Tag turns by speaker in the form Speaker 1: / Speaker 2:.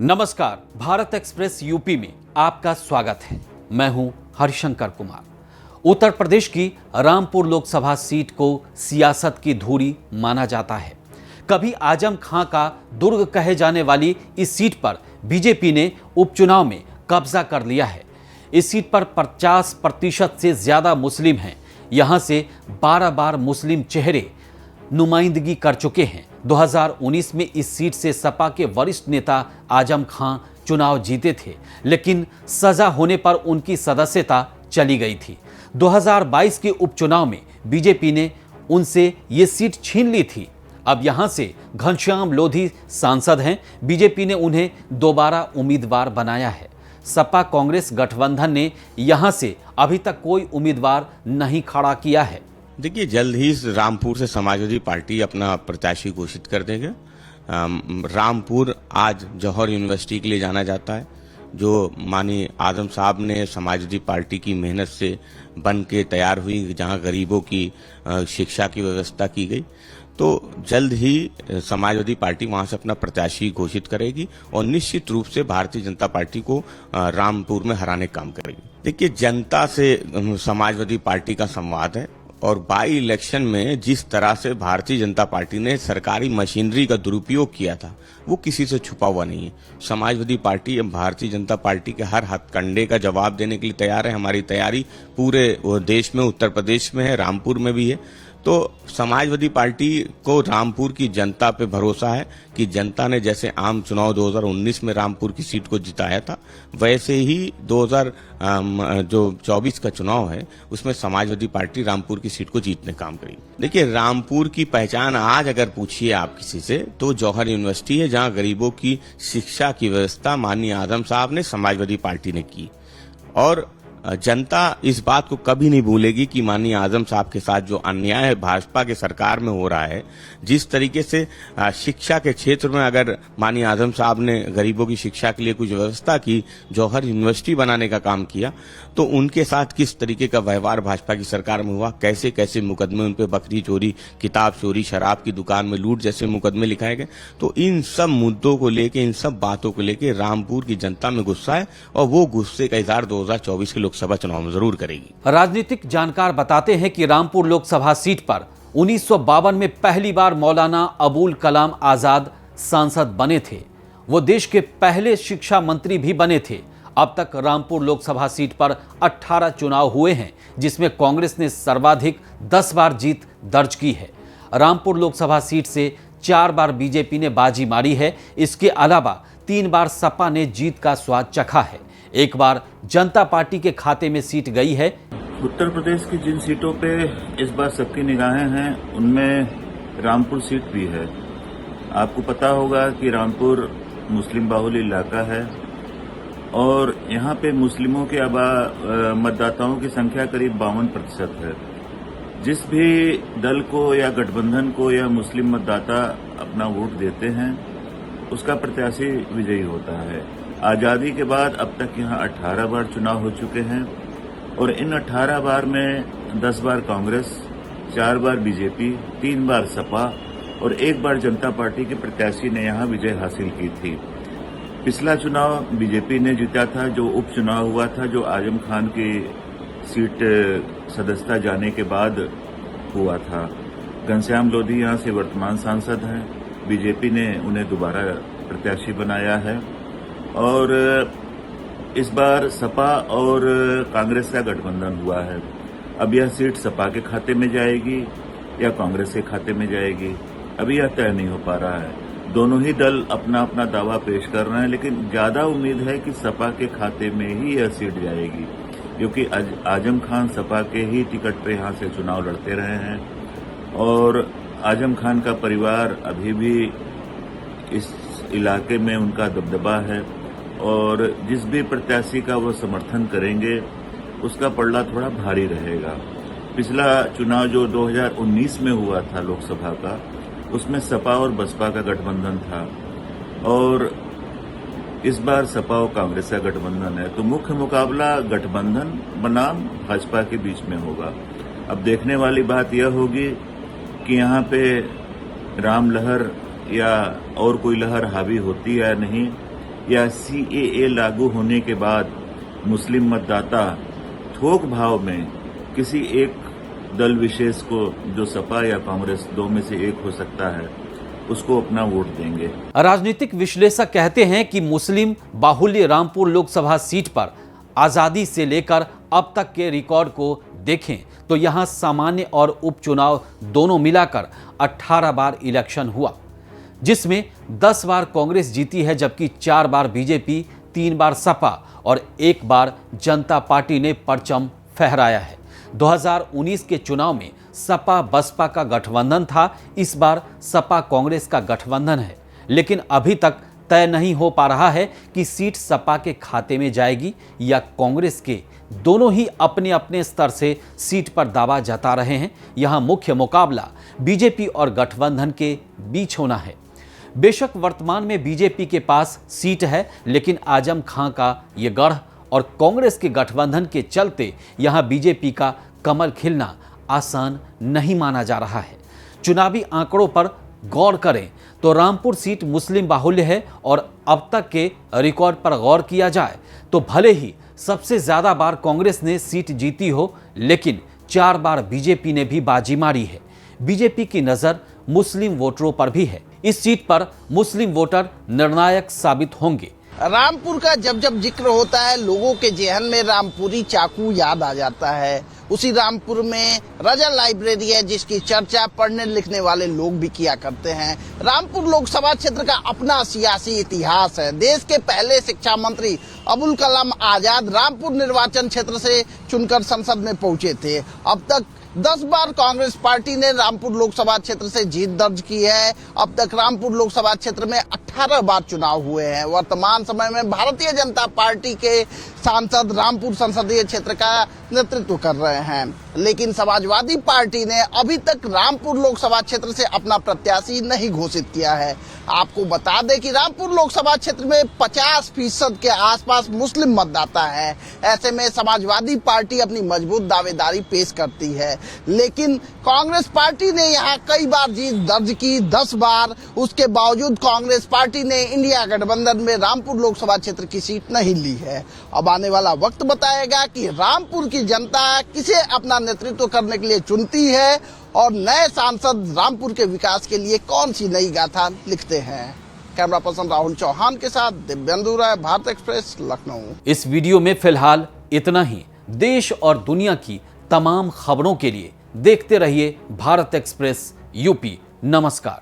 Speaker 1: नमस्कार, Bharat express UP में आपका स्वागत है। मैं हूं हरिशंकर कुमार। उत्तर प्रदेश की रामपुर लोकसभा सीट को सियासत की धूरी माना जाता है। कभी आजम खां का दुर्ग कहे जाने वाली इस सीट पर बीजेपी ने उपचुनाव में कब्जा कर लिया है। इस सीट पर 50% से ज्यादा मुस्लिम हैं। यहां से 12 बार मुस्लिम चेहरे नुमाइंदगी कर चुके हैं। 2019 में इस सीट से सपा के वरिष्ठ नेता आजम खां चुनाव जीते थे, लेकिन सजा होने पर उनकी सदस्यता चली गई थी। 2022 के उपचुनाव में बीजेपी ने उनसे ये सीट छीन ली थी। अब यहां से घनश्याम लोधी सांसद हैं। बीजेपी ने उन्हें दोबारा उम्मीदवार बनाया है। सपा कांग्रेस गठबंधन ने यहां से अभी तक कोई उम्मीदवार नहीं खड़ा किया है।
Speaker 2: देखिए, जल्द ही रामपुर से समाजवादी पार्टी अपना प्रत्याशी घोषित कर देगा। रामपुर आज जौहर यूनिवर्सिटी के लिए जाना जाता है, जो माननीय आजम साहब ने समाजवादी पार्टी की मेहनत से बन के तैयार हुई, जहां गरीबों की शिक्षा की व्यवस्था की गई। तो जल्द ही समाजवादी पार्टी वहां से अपना प्रत्याशी घोषित करेगी और निश्चित रूप से भारतीय जनता पार्टी को रामपुर में हराने का काम करेगी। देखिए, जनता से समाजवादी पार्टी का संवाद है और बाई इलेक्शन में जिस तरह से भारतीय जनता पार्टी ने सरकारी मशीनरी का दुरुपयोग किया था, वो किसी से छुपा हुआ नहीं है। समाजवादी पार्टी अब भारतीय जनता पार्टी के हर हथकंडे का जवाब देने के लिए तैयार है। हमारी तैयारी पूरे देश में, उत्तर प्रदेश में है, रामपुर में भी है। तो समाजवादी पार्टी को रामपुर की जनता पे भरोसा है कि जनता ने जैसे आम चुनाव 2019 में रामपुर की सीट को जिताया था, वैसे ही 2024 का चुनाव है उसमें समाजवादी पार्टी रामपुर की सीट को जीतने काम करेगी। देखिए, रामपुर की पहचान आज अगर पूछिए आप किसी से तो जौहर यूनिवर्सिटी है, जहां गरीबों की शिक्षा की व्यवस्था माननीय आजम साहब ने समाजवादी पार्टी ने की। और जनता इस बात को कभी नहीं भूलेगी कि माननीय आजम साहब के साथ जो अन्याय भाजपा के सरकार में हो रहा है, जिस तरीके से शिक्षा के क्षेत्र में अगर माननीय आजम साहब ने गरीबों की शिक्षा के लिए कुछ व्यवस्था की, जौहर यूनिवर्सिटी बनाने का काम किया, तो उनके साथ किस तरीके का व्यवहार भाजपा की सरकार में हुआ, कैसे कैसे मुकदमे उन पे बकरी चोरी, किताब चोरी, शराब की दुकान में लूट जैसे मुकदमे लिखाए गए। तो इन सब मुद्दों को लेके, इन सब बातों को लेके रामपुर की जनता में गुस्सा है और वो गुस्से का इजहार 2024 के लोकसभा चुनाव में जरूर करेगी।
Speaker 1: राजनीतिक जानकार बताते हैं कि रामपुर लोकसभा सीट पर 1952 में पहली बार मौलाना अबुल कलाम आजाद सांसद बने थे। वो देश के पहले शिक्षा मंत्री भी बने थे। अब तक रामपुर लोकसभा सीट पर 18 चुनाव हुए हैं, जिसमें कांग्रेस ने सर्वाधिक 10 बार जीत दर्ज की है। रामपुर लोकसभा सीट से 4 बार बीजेपी ने बाजी मारी है। इसके अलावा 3 बार सपा ने जीत का स्वाद चखा है। एक बार जनता पार्टी के खाते में सीट गई है।
Speaker 3: उत्तर प्रदेश की जिन सीटों पे इस बार सबकी निगाहें हैं, उनमें रामपुर सीट भी है। आपको पता होगा कि रामपुर मुस्लिम बाहुल इलाका है और यहाँ पे मुस्लिमों के मतदाताओं की संख्या करीब 52% है। जिस भी दल को या गठबंधन को या मुस्लिम मतदाता अपना वोट देते हैं, उसका प्रत्याशी विजयी होता है। आजादी के बाद अब तक यहाँ 18 बार चुनाव हो चुके हैं और इन 18 बार में 10 बार कांग्रेस, 4 बार बीजेपी, 3 बार सपा और 1 बार जनता पार्टी के प्रत्याशी ने यहाँ विजय हासिल की थी। पिछला चुनाव बीजेपी ने जीता था, जो उपचुनाव हुआ था, जो आजम खान की सीट सदस्यता जाने के बाद हुआ था। घनश्याम लोधी यहाँ से वर्तमान सांसद हैं। बीजेपी ने उन्हें दोबारा प्रत्याशी बनाया है और इस बार सपा और कांग्रेस का गठबंधन हुआ है। अब यह सीट सपा के खाते में जाएगी या कांग्रेस के खाते में जाएगी, अभी यह तय नहीं हो पा रहा है। दोनों ही दल अपना अपना दावा पेश कर रहे हैं, लेकिन ज्यादा उम्मीद है कि सपा के खाते में ही यह सीट जाएगी, क्योंकि आजम खान सपा के ही टिकट पे यहाँ से चुनाव लड़ते रहे हैं और आजम खान का परिवार अभी भी इस इलाके में उनका दबदबा है और जिस भी प्रत्याशी का वो समर्थन करेंगे उसका पलड़ा थोड़ा भारी रहेगा। पिछला चुनाव जो 2019 में हुआ था लोकसभा का, उसमें सपा और बसपा का गठबंधन था और इस बार सपा और कांग्रेस का गठबंधन है। तो मुख्य मुकाबला गठबंधन बनाम भाजपा के बीच में होगा। अब देखने वाली बात यह होगी कि यहाँ पे राम लहर या और कोई लहर हावी होती है या नहीं, या CAA लागू होने के बाद मुस्लिम मतदाता थोक भाव में किसी एक दल विशेष को, जो सपा या कांग्रेस दो में से एक हो सकता है, उसको अपना वोट देंगे।
Speaker 1: राजनीतिक विश्लेषक कहते हैं कि मुस्लिम बाहुल्य रामपुर लोकसभा सीट पर आजादी से लेकर अब तक के रिकॉर्ड को देखें तो यहां सामान्य और उपचुनाव दोनों मिलाकर 18 बार इलेक्शन हुआ, जिसमें 10 बार कांग्रेस जीती है, जबकि 4 बार बीजेपी, 3 बार सपा और 1 बार जनता पार्टी ने परचम फहराया है। 2019 के चुनाव में सपा बसपा का गठबंधन था, इस बार सपा कांग्रेस का गठबंधन है, लेकिन अभी तक तय नहीं हो पा रहा है कि सीट सपा के खाते में जाएगी या कांग्रेस के। दोनों ही अपने अपने स्तर से सीट पर दावा जता रहे हैं। यहां मुख्य मुकाबला बीजेपी और गठबंधन के बीच होना है। बेशक वर्तमान में बीजेपी के पास सीट है, लेकिन आजम खां का ये गढ़ और कांग्रेस के गठबंधन के चलते यहां बीजेपी का कमल खिलना आसान नहीं माना जा रहा है। चुनावी आंकड़ों पर गौर करें तो रामपुर सीट मुस्लिम बाहुल्य है और अब तक के रिकॉर्ड पर गौर किया जाए तो भले ही सबसे ज्यादा बार कांग्रेस ने सीट जीती हो, लेकिन 4 बार बीजेपी ने भी बाजी मारी है। बीजेपी की नजर मुस्लिम वोटरों पर भी है। इस सीट पर मुस्लिम वोटर निर्णायक साबित होंगे।
Speaker 4: रामपुर का जब जब जिक्र होता है, लोगों के जेहन में रामपुरी चाकू याद आ जाता है। उसी रामपुर में रजा लाइब्रेरी है, जिसकी चर्चा पढ़ने लिखने वाले लोग भी किया करते हैं। रामपुर लोकसभा क्षेत्र का अपना सियासी इतिहास है। देश के पहले शिक्षा मंत्री अबुल कलाम आजाद रामपुर निर्वाचन क्षेत्र से चुनकर संसद में पहुंचे थे। अब तक 10 बार कांग्रेस पार्टी ने रामपुर लोकसभा क्षेत्र से जीत दर्ज की है। अब तक रामपुर लोकसभा क्षेत्र में 18 बार चुनाव हुए हैं। वर्तमान समय में भारतीय जनता पार्टी के सांसद रामपुर संसदीय क्षेत्र का नेतृत्व कर रहे हैं, लेकिन समाजवादी पार्टी ने अभी तक रामपुर लोकसभा क्षेत्र से अपना प्रत्याशी नहीं घोषित किया है। आपको बता दें कि रामपुर लोकसभा क्षेत्र में 50% के आसपास मुस्लिम मतदाता है। ऐसे में समाजवादी पार्टी अपनी मजबूत दावेदारी पेश करती है, लेकिन कांग्रेस पार्टी ने यहाँ कई बार जीत दर्ज की, 10 बार। उसके बावजूद कांग्रेस पार्टी ने इंडिया गठबंधन में रामपुर लोकसभा क्षेत्र की सीट नहीं ली है। अब आने वाला वक्त बताएगा कि रामपुर की जनता किसे अपना नेतृत्व करने के लिए चुनती है और नए सांसद रामपुर के विकास के लिए कौन सी नई गाथा लिखते हैं। कैमरा पर्सन राहुल चौहान के साथ दिव्येंदु राय, भारत एक्सप्रेस, लखनऊ।
Speaker 1: इस वीडियो में फिलहाल इतना ही। देश और दुनिया की तमाम खबरों के लिए देखते रहिए भारत एक्सप्रेस यूपी। नमस्कार।